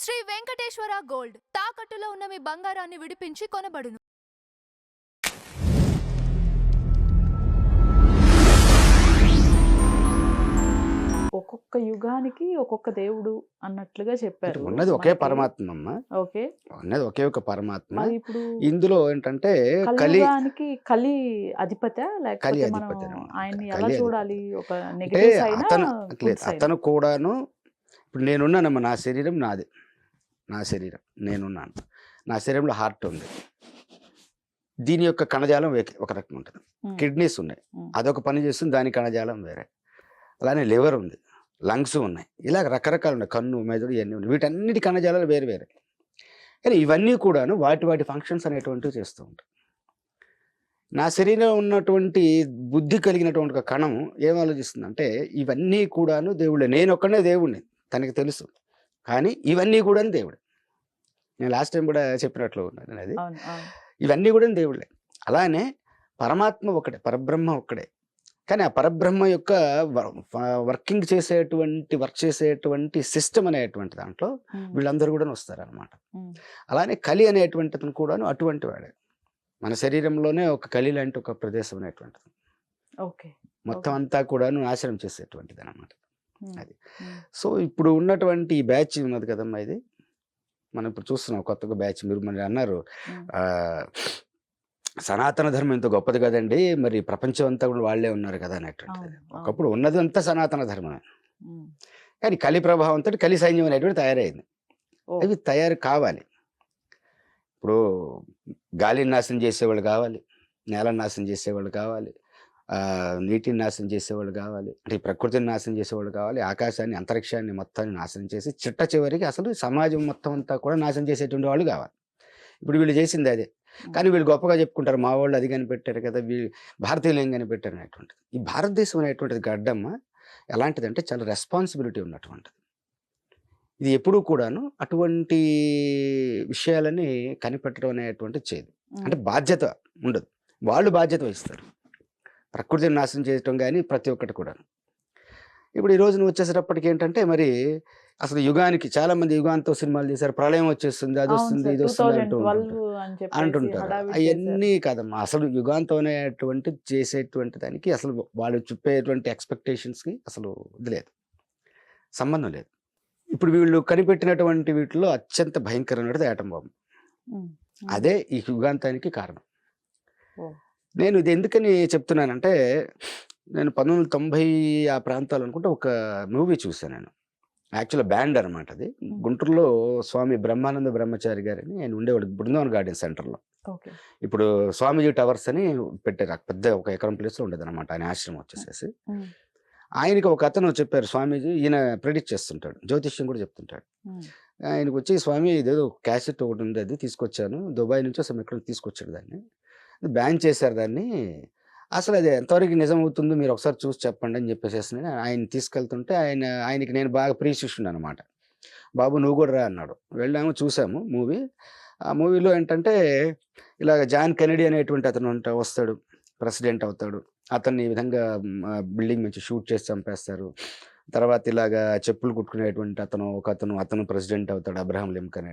Shri Venkateswara gold తాకట్టులో ఉన్న మీ బంగారాన్ని విడిపించి కొనబడును. ఒక్కొక్క యుగానికి ఒక్కొక్క దేవుడు అన్నట్లుగా అంటే చెప్పారు ఉన్నది ఒకే మనకి. పరమాత్మ అమ్మ. ఓకే. ఉన్నది ఒకే ఒక పరమాత్మ. మరి ఇప్పుడు ఇందులో ఏంటంటే కలి కలియుగానికి కలి అధిపత కలి లేకపోతే మనం అధిపతి అన్నమాట. ఆయన్ని ఎలా కలి అధిపతి చూడాలి? ఒక అంటే నెగటివ్స్ అయినా అతను లేదు, గుడ్స్ అయినా. అతను కూడాను ఇప్పుడు నేనున్నానమ్మా, నా శరీరం నాది, నా శరీరం నేనున్నాను, నా శరీరంలో హార్ట్ ఉంది, దీని యొక్క కణజాలం ఒక రకం ఉంటుంది, కిడ్నీస్ ఉన్నాయి, అదొక పని చేస్తుంది, దాని కణజాలం వేరే, అలానే లివర్ ఉంది, లంగ్స్ ఉన్నాయి, ఇలా రకరకాలు ఉన్నాయి, కన్ను మెదడు ఇవన్నీ ఉన్నాయి, వీటన్నిటి కణజాలాలు వేరు వేరే. కానీ ఇవన్నీ కూడాను వాటి ఫంక్షన్స్ అనేటువంటివి చేస్తూ ఉంటాయి. నా శరీరంలో ఉన్నటువంటి బుద్ధి కలిగినటువంటి ఒక కణం ఏం ఆలోచిస్తుందంటే ఇవన్నీ కూడాను దేవుడే, నేను ఒక్కనే దేవుడిని తనకి తెలుసు, కానీ ఇవన్నీ కూడా దేవుడే. నేను లాస్ట్ టైం కూడా చెప్పినట్లు ఉన్నాను అది, ఇవన్నీ కూడా దేవుళ్ళే. అలానే పరమాత్మ ఒకటే, పరబ్రహ్మ ఒక్కడే, కానీ ఆ పరబ్రహ్మ యొక్క వర్క్ చేసేటువంటి సిస్టమ్ అనేటువంటి దాంట్లో వీళ్ళందరూ కూడా వస్తారనమాట. అలానే కలి అనేటువంటిది కూడాను అటువంటి వాడే, మన శరీరంలోనే ఒక కలి లాంటి ఒక ప్రదేశం అనేటువంటిది, మొత్తం అంతా కూడాను నాశనం చేసేటువంటిది అనమాట అది. సో ఇప్పుడు ఉన్నటువంటి ఈ బ్యాచ్ ఉన్నది కదమ్మా, ఇది మనం ఇప్పుడు చూస్తున్నాం కొత్తగా బ్యాచ్. మీరు మరి అన్నారు సనాతన ధర్మం ఇంత గొప్పది కదండి, మరి ప్రపంచం అంతా కూడా వాళ్ళే ఉన్నారు కదా అనేటువంటిది. ఒకప్పుడు ఉన్నది అంతా సనాతన ధర్మమే, కానీ కలి ప్రభావంతో కలి సైన్యం అనేటువంటి తయారైంది. అవి తయారు కావాలి. ఇప్పుడు గాలిని నాశనం చేసేవాళ్ళు కావాలి, నేలను నాశనం చేసేవాళ్ళు కావాలి, నీటిని నాశనం చేసేవాళ్ళు కావాలి, అంటే ప్రకృతిని నాశనం చేసేవాళ్ళు కావాలి, ఆకాశాన్ని అంతరిక్షాన్ని మొత్తాన్ని నాశనం చేసి చిట్ట చివరికి అసలు సమాజం మొత్తం అంతా కూడా నాశనం చేసేటువంటి వాళ్ళు కావాలి. ఇప్పుడు వీళ్ళు చేసింది అదే, కానీ వీళ్ళు గొప్పగా చెప్పుకుంటారు మా వాళ్ళు అది కనిపెట్టారు కదా, భారతీయులు ఏం కనిపెట్టారు అనేటువంటిది. ఈ భారతదేశం అనేటువంటిది గడ్డమ్మ ఎలాంటిదంటే చాలా రెస్పాన్సిబిలిటీ ఉన్నటువంటిది. ఇది ఎప్పుడూ కూడాను అటువంటి విషయాలని కనిపెట్టడం అనేటువంటిది చేయదు, అంటే బాధ్యత ఉండదు, వాళ్ళు బాధ్యత వహిస్తారు ప్రకృతిని నాశనం చేయటం కానీ ప్రతి ఒక్కటి కూడా. ఇప్పుడు ఈ రోజు నువ్వు వచ్చేసేటప్పటికి ఏంటంటే మరి అసలు యుగానికి చాలా మంది యుగాంతో సినిమాలు చేశారు, ప్రళయం వచ్చేస్తుంది, అది వస్తుంది, ఇది వస్తుంది అంటుంటారు. అవన్నీ కాదమ్మా, అసలు యుగాంతో అనేటువంటి చేసేటువంటి దానికి అసలు వాళ్ళు చెప్పేటువంటి ఎక్స్పెక్టేషన్స్కి అసలు ఇది లేదు, సంబంధం లేదు. ఇప్పుడు వీళ్ళు కనిపెట్టినటువంటి వీటిలో అత్యంత భయంకరమైనది ఆటం బాంబు, అదే ఈ యుగాంతానికి కారణం. నేను ఇది ఎందుకని చెప్తున్నానంటే నేను 1990 ఆ ప్రాంతాలు అనుకుంటే ఒక మూవీ చూసాను నేను, యాక్చువల్గా బ్యాండ్ అనమాట అది. గుంటూరులో స్వామి బ్రహ్మానంద బ్రహ్మచారి గారని ఆయన ఉండేవాడు బృందావన్ గార్డెన్ సెంటర్లో. ఇప్పుడు స్వామిజీ టవర్స్ అని పెట్టారు, పెద్ద ఒక ఎకరం ప్లేస్లో ఉండేది అనమాట ఆయన ఆశ్రమం వచ్చేసేసి. ఆయనకి ఒక అతను చెప్పారు, స్వామీజీ ఈయన ప్రెడిక్ట్ చేస్తుంటాడు, జ్యోతిష్యం కూడా చెప్తుంటాడు. ఆయనకు వచ్చి స్వామి ఇదేదో క్యాసెట్ ఒకటి ఉంది, అది తీసుకొచ్చాను దుబాయ్ నుంచి, అసలు ఎక్కడ తీసుకొచ్చాడు, దాన్ని బ్యాన్ చేశారు దాన్ని, అసలు అది ఎంతవరకు నిజం అవుతుందో మీరు ఒకసారి చూసి చెప్పండి అని చెప్పేసి ఆయన తీసుకెళ్తుంటే ఆయనకి నేను బాగా ప్రీశిష్యుడు అనమాట. బాబు నువ్వు కూడా రా అన్నాడు. వెళ్ళాము, చూసాము మూవీ. ఆ మూవీలో ఏంటంటే ఇలాగ జాన్ కెనడీ అనేటువంటి అతను వస్తాడు, ప్రెసిడెంట్ అవుతాడు, అతన్ని ఈ విధంగా బిల్డింగ్ నుంచి షూట్ చేసి చంపేస్తారు. తర్వాత ఇలాగా చెప్పులు కుట్టుకునేటువంటి అతను ప్రెసిడెంట్ అవుతాడు, అబ్రహాం లింకన్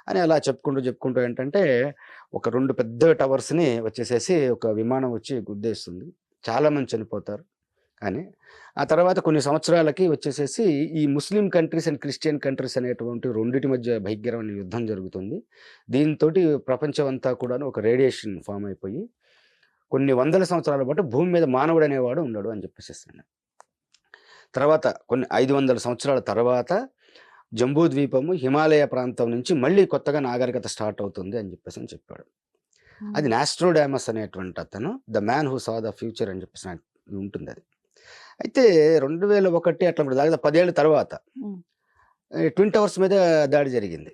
అని అలా చెప్పుకుంటూ ఏంటంటే ఒక 2 పెద్ద టవర్స్ని వచ్చేసేసి ఒక విమానం వచ్చి గుద్దేస్తుంది, చాలామంది చనిపోతారు. కానీ ఆ తర్వాత కొన్ని సంవత్సరాలకి వచ్చేసేసి ఈ Muslim countries and Christian countries అనేటువంటి రెండింటి మధ్య భయంకరమైన యుద్ధం జరుగుతుంది. దీంతో ప్రపంచం అంతా కూడా ఒక రేడియేషన్ ఫామ్ అయిపోయి కొన్ని వందల సంవత్సరాల పాటు భూమి మీద మానవుడు అనేవాడు ఉన్నాడు అని చెప్పేసి. తర్వాత కొన్ని 500 సంవత్సరాల తర్వాత జంబూ ద్వీపము హిమాలయ ప్రాంతం నుంచి మళ్ళీ కొత్తగా నాగరికత స్టార్ట్ అవుతుంది అని చెప్పాడు. అది నాస్ట్రోడామస్ అనేటువంటి అతను the man who saw the future అని చెప్పేసి ఉంటుంది అది. అయితే 2001 అట్లా దాదాపు 10 ఏళ్ళ తర్వాత ట్విన్ టవర్స్ మీద దాడి జరిగింది,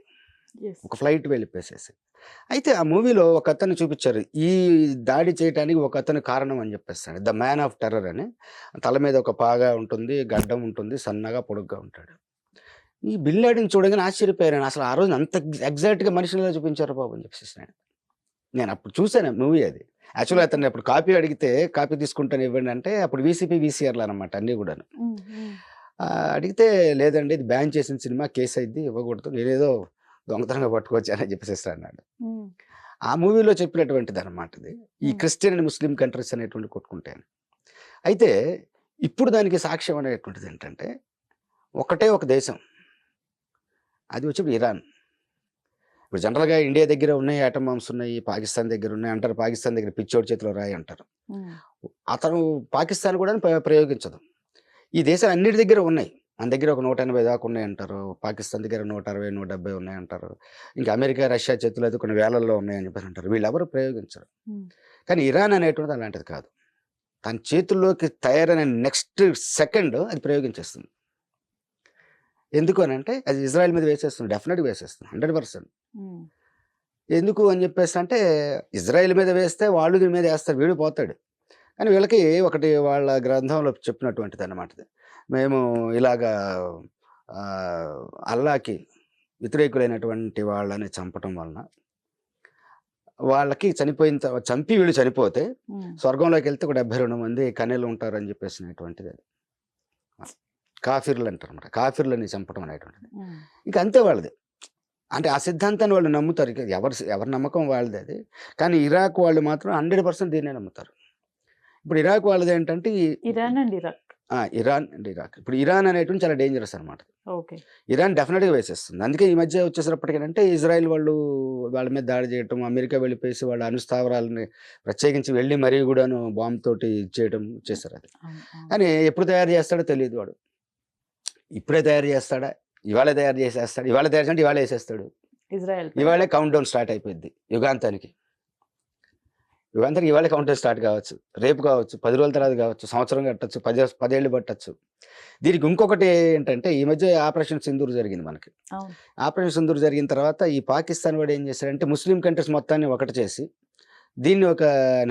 ఒక ఫ్లైట్ వెళ్ళిపోయేసేసి. అయితే ఆ మూవీలో ఒక అతను చూపించారు, ఈ దాడి చేయడానికి ఒక అతను కారణం అని చెప్పేస్తాడు, ద మ్యాన్ ఆఫ్ టెర్రర్ అని. తల మీద ఒక పాగా ఉంటుంది, గడ్డం ఉంటుంది, సన్నగా పొడుగ్గా ఉంటాడు. ఈ బిన్ లాడెన్ చూడగానే ఆశ్చర్యపోయాను, అసలు ఆ రోజు అంత ఎగ్జాక్ట్గా మనుషులలో చూపించారు బాబు అని చెప్పేసి. నేను అప్పుడు చూసాను మూవీ అది. యాక్చువల్గా అతను అప్పుడు కాపీ అడిగితే కాపీ తీసుకుంటాను ఇవ్వండి అంటే అప్పుడు వీసీపీ వీసీఆర్లు అనమాట అన్నీ కూడాను. అడిగితే లేదండి ఇది బ్యాన్ చేసిన సినిమా కేసు అయింది ఇవ్వకూడదు నేనేదో దొంగతనంగా పట్టుకొచ్చానని చెప్పేసి అన్నాడు. ఆ మూవీలో చెప్పినటువంటిది అనమాట ఇది. ఈ క్రిస్టియన్ అండ్ ముస్లిం కంట్రీస్ అనేటువంటి కొట్టుకుంటాను. అయితే ఇప్పుడు దానికి సాక్ష్యం అనేటువంటిది ఏంటంటే ఒకటే ఒక దేశం, అది వచ్చి ఇరాన్. ఇప్పుడు జనరల్గా ఇండియా దగ్గర ఉన్నాయి ఆటం బాంబ్స్ ఉన్నాయి, పాకిస్తాన్ దగ్గర ఉన్నాయి అంటారు. పాకిస్తాన్ దగ్గర పిచ్చోడి చేతిలో రాయి అంటారు. అతను పాకిస్తాన్ కూడా ప్రయోగించదు. ఈ దేశాలు అన్నిటి దగ్గర ఉన్నాయి. మన దగ్గర ఒక 180 దాకా ఉన్నాయి అంటారు. పాకిస్తాన్ దగ్గర 160, 170 ఉన్నాయి అంటారు. ఇంకా అమెరికా, రష్యా చేతులు అయితే కొన్ని వేలల్లో ఉన్నాయని చెప్పేసి అంటారు. వీళ్ళెవరు ప్రయోగించరు. కానీ ఇరాన్ అనేటువంటిది అలాంటిది కాదు. తన చేతుల్లోకి తయారైన నెక్స్ట్ సెకండ్ అది ప్రయోగించేస్తుంది. ఎందుకు అని అంటే అది ఇజ్రాయెల్ మీద వేసేస్తుంది, డెఫినెట్గా వేసేస్తుంది 100%. ఎందుకు అని చెప్పేసి అంటే ఇజ్రాయెల్ మీద వేస్తే వాళ్ళు దీని మీద వేస్తారు, వీడు పోతాడు. కానీ వీళ్ళకి ఒకటి వాళ్ళ గ్రంథంలో చెప్పినటువంటిది అన్నమాట. మేము ఇలాగా అల్లాకి వ్యతిరేకులైనటువంటి వాళ్ళని చంపటం వలన వాళ్ళకి చంపి వీళ్ళు చనిపోతే స్వర్గంలోకి వెళ్తే ఒక 72 మంది కన్నెలు ఉంటారని చెప్పేసినటువంటిది. అది కాఫీర్లు అంటారు అన్నమాట. కాఫీర్లని చంపడం అనేటువంటిది ఇంకా అంతే వాళ్ళది. అంటే ఆ సిద్ధాంతాన్ని వాళ్ళు నమ్ముతారు. ఇక ఎవరి నమ్మకం వాళ్ళది అది. కానీ ఇరాక్ వాళ్ళు మాత్రం 100% దీన్నే నమ్ముతారు. ఇప్పుడు ఇరాక్ వాళ్ళది ఏంటంటే Iran and Iraq. Iran and Iraq. ఇప్పుడు ఇరాన్ అనేటువంటి చాలా డేంజరస్ అనమాట. ఇరాన్ డెఫినెట్గా వేసేస్తుంది. అందుకే ఈ మధ్య వచ్చేసరిప్పటికేంటంటే ఇజ్రాయెల్ వాళ్ళు వాళ్ళ మీద దాడి చేయటం, అమెరికా వెళ్ళిపోయేసి వాళ్ళ అణుస్థావరాలని ప్రత్యేకించి వెళ్ళి మరీ కూడాను బాంబు తోటి చేయడం చేశారు. అది కానీ ఎప్పుడు తయారు చేస్తాడో తెలియదు వాడు. ఇప్పుడే తయారు చేస్తాడా, ఇవాళ తయారు చేసేస్తాడు, ఇవాళ తయారు చేస్తే ఇవాళ వేసేస్తాడు. ఇవాళే కౌంట్ డౌన్ స్టార్ట్ అయిపోయింది యుగాంతానికి. ఇవాళ కౌంట్ డౌన్ స్టార్ట్ కావచ్చు, రేపు కావచ్చు, 10 రోజుల తర్వాత కావచ్చు, సంవత్సరం కట్టచ్చు, 10 ఏళ్ళు పట్టచ్చు. దీనికి ఇంకొకటి ఏంటంటే ఈ మధ్య ఆపరేషన్ సింధూర్ జరిగింది మనకి. ఆపరేషన్ సింధూర్ జరిగిన తర్వాత ఈ పాకిస్తాన్ వాడు ఏం చేశాడంటే ముస్లిం కంట్రీస్ మొత్తాన్ని ఒకటి చేసి దీన్ని ఒక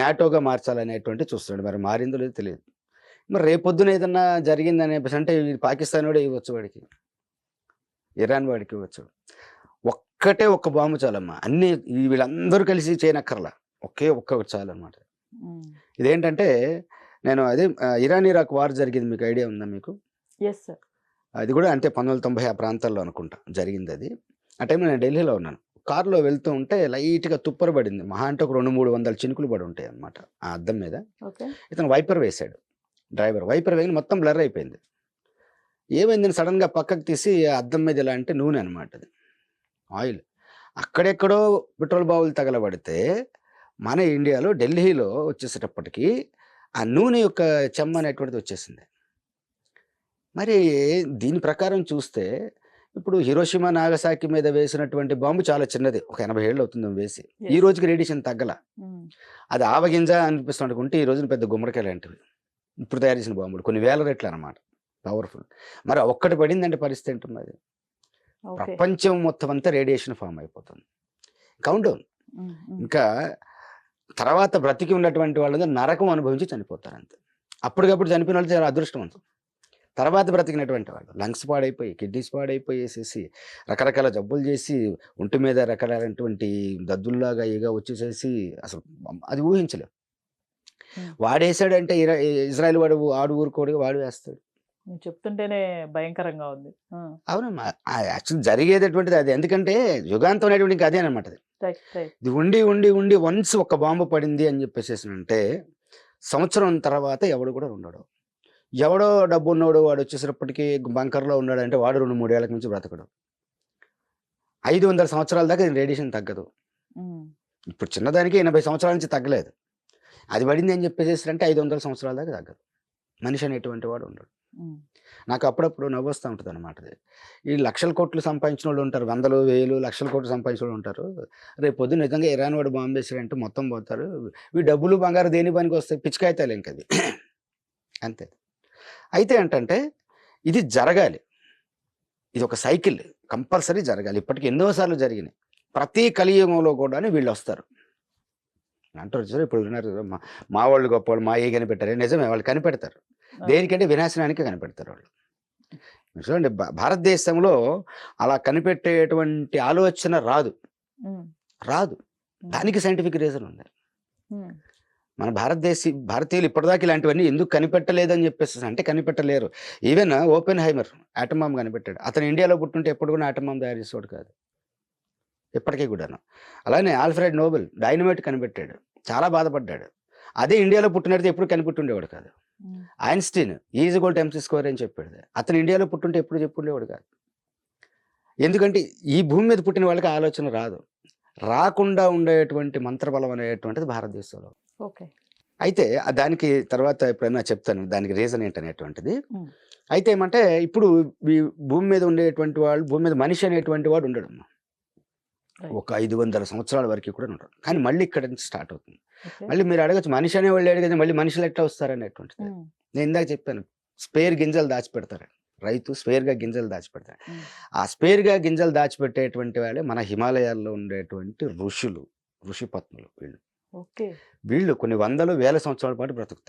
నాటోగా మార్చాలనేటువంటి చూస్తున్నాడు. మరి మారిందో లేదో తెలియదు. మరి రేపొద్దున ఏదన్నా జరిగిందనే అంటే పాకిస్తాన్ వాడే ఇవ్వచ్చు, వాడికి ఇరాన్ వాడికి ఇవ్వచ్చు. ఒక్క బాంబు చాలమ్మా, అన్ని వీళ్ళందరూ కలిసి చేయనక్కర్లా, ఒక్కటి చాలు అనమాట. ఇదేంటంటే నేను అదే ఇరాన్ ఇరాక్ వార్ జరిగింది, మీకు ఐడియా ఉందా మీకు? అది కూడా అంటే 1990 ఆ ప్రాంతాల్లో అనుకుంటా జరిగింది అది. ఆ టైంలో నేను ఢిల్లీలో ఉన్నాను. కారులో వెళ్తూ ఉంటే లైట్గా తుప్పర పడింది. మహా అంటే ఒక 200-300 చినుకులు పడి ఉంటాయి అనమాట ఆ అద్దం మీద. ఇతను వైపర్ వేశాడు, డ్రైవర్ వైపర్ వేయని మొత్తం బ్లర్ అయిపోయింది. ఏమైందని సడన్గా పక్కకు తీసి అద్దం మీద ఇలా అంటే నూనె అనమాట, అది ఆయిల్. అక్కడెక్కడో పెట్రోల్ బావులు తగలబడితే మన ఇండియాలో ఢిల్లీలో వచ్చేసేటప్పటికి ఆ నూనె యొక్క చెమ్మ అనేటువంటిది వచ్చేసింది. మరి దీని ప్రకారం చూస్తే ఇప్పుడు హిరోషిమా నాగసాకి మీద వేసినటువంటి బాంబు చాలా చిన్నది, ఒక 80 ఏళ్ళు అవుతుంది వేసి. ఈ రోజుకి రేడియేషన్ తగ్గల. అది ఆవగింజ అనిపిస్తుంది అనుకుంటే ఈ రోజున పెద్ద గుమ్మడికాయ లాంటివి ఇప్పుడు తయారు చేసిన బాంబులు, కొన్ని వేల రెట్లు అనమాట, పవర్ఫుల్. మరి ఒక్కటి పడిందంటే పరిస్థితి ఏంటున్నది? ప్రపంచం మొత్తం అంతా రేడియేషన్ ఫామ్ అయిపోతుంది. Count down. ఇంకా తర్వాత బ్రతికి ఉన్నటువంటి వాళ్ళు నరకం అనుభవించి చనిపోతారు అంతే. అప్పటికప్పుడు చనిపోయిన వాళ్ళు చాలా అదృష్టవంతం. తర్వాత బ్రతికినటువంటి వాళ్ళు లంగ్స్ పాడైపోయి, కిడ్నీస్ పాడైపోయేసేసి, రకరకాల జబ్బులు చేసి, ఒంటి మీద రకరకాలైనటువంటి దద్దుల్లాగా ఇగా వచ్చేసేసి అసలు అది ఊహించలేం. వాడేసాడంటే ఇజ్రాయెల్ వాడు ఊరుకోడు, వాడు వేస్తాడు. చెప్తుంటేనే భయంకరంగా ఉంది. అవునమ్మా, యాక్చువల్ జరిగేటటువంటిది అది. ఎందుకంటే యుగాంతం అనేటువంటి ఇంకా అదే అనమాట. ఇది ఉండి ఉండి ఉండి వన్స్ ఒక బాంబు పడింది అని చెప్పేసి అంటే సంవత్సరం తర్వాత ఎవడు కూడా ఉండడు. ఎవడో డబ్బు ఉన్నవాడు వాడు వచ్చేసరిప్పటికీ బంకర్లో ఉన్నాడు అంటే వాడు 2-3 ఏళ్ళకి నుంచి బ్రతకడు. 500 సంవత్సరాల దాకా రేడియేషన్ తగ్గదు. ఇప్పుడు చిన్నదానికి 80 సంవత్సరాల నుంచి తగ్గలేదు. అది పడింది అని చెప్పేసి అంటే 500 సంవత్సరాల దాకా తగ్గదు. మనిషి అనేటువంటి వాడు ఉండడు. నాకు అప్పుడప్పుడు నవ్వు వస్తూ ఉంటుంది అనమాట. ఈ లక్షల కోట్లు సంపాదించిన వాళ్ళు ఉంటారు, 100,000 లక్షల కోట్లు సంపాదించిన వాళ్ళు ఉంటారు. రేపు పొద్దున్న నిజంగా ఇరాన్ వాడు బాంబు వేసాడంటే మొత్తం పోతారు. ఈ డబ్బులు బంగారు దేని పనికి వస్తాయి? పిచ్చికాయితాలు ఇంకది అంతే. అయితే ఏంటంటే ఇది జరగాలి, ఇది ఒక సైకిల్, కంపల్సరీ జరగాలి. ఇప్పటికి ఎన్నోసార్లు జరిగినాయి. ప్రతి కలియుగంలో కూడా వీళ్ళు వస్తారు అంటారు. ఇప్పుడు విన్నారు, మా వాళ్ళు గొప్ప వాళ్ళు, మా ఏ కనిపెట్టారు. నిజమే, వాళ్ళు కనిపెడతారు. దేనికంటే వినాశనానికి కనిపెడతారు వాళ్ళు. చూడండి, భారతదేశంలో అలా కనిపెట్టేటువంటి ఆలోచన రాదు. దానికి సైంటిఫిక్ రీజన్ ఉంది. మన భారతీయులు ఇప్పటిదాకా ఇలాంటివన్నీ ఎందుకు కనిపెట్టలేదని చెప్పేసి అంటే కనిపెట్టలేరు. Even Oppenheimer atom bomb కనిపెట్టాడు. అతను ఇండియాలో పుట్టుంటే ఎప్పుడు కూడా ఆటం బాంబ్ తయారు చేసేవాడు కాదు ఇప్పటికీ కూడాను. అలానే ఆల్ఫ్రెడ్ నోబెల్ డైనమైట్ కనిపెట్టాడు, చాలా బాధపడ్డాడు. అదే ఇండియాలో పుట్టినట్టు ఎప్పుడు కనిపెట్టుండేవాడు కాదు. Einstein is equal to MC square అని చెప్పాడు. అతను ఇండియాలో పుట్టుంటే ఎప్పుడు చెప్పుండేవాడు కాదు. ఎందుకంటే ఈ భూమి మీద పుట్టిన వాళ్ళకి ఆలోచన రాదు. రాకుండా ఉండేటువంటి మంత్రబలం అనేటువంటిది భారతదేశంలో. ఓకే. అయితే దానికి తర్వాత ఎప్పుడైనా చెప్తాను దానికి రీజన్ ఏంటనేటువంటిది. ఉమ్. అయితే ఏమంటే ఇప్పుడు ఈ భూమి మీద ఉండేటువంటి వాళ్ళు, భూమి మీద మనిషి అనేటువంటి వాడు ఉండడు Right. ఒక 500 సంవత్సరాల వరకు కూడా ఉండడు. కానీ మళ్ళీ ఇక్కడ నుంచి స్టార్ట్ అవుతుంది. ఓకే. మళ్ళీ మీరు అడగచ్చు మనిషి అనేవాళ్ళు అడిగేది మళ్ళీ మనుషులు ఎట్లా వస్తారనేటువంటిది. ఉమ్. నేను ఇందాక చెప్పాను స్పేర్ గింజలు దాచిపెడతారు. రైతు స్పేర్గా గింజలు దాచిపెడతారు. ఉమ్. ఆ స్పేర్గా గింజలు దాచిపెట్టేటువంటి వాళ్ళే మన హిమాలయాల్లో ఉండేటువంటి ఋషి పత్నులు. వీళ్ళు ఓకే. వీళ్ళు కొన్ని వందలు వేల సంవత్సరాల పాటు బ్రతుకుతారు.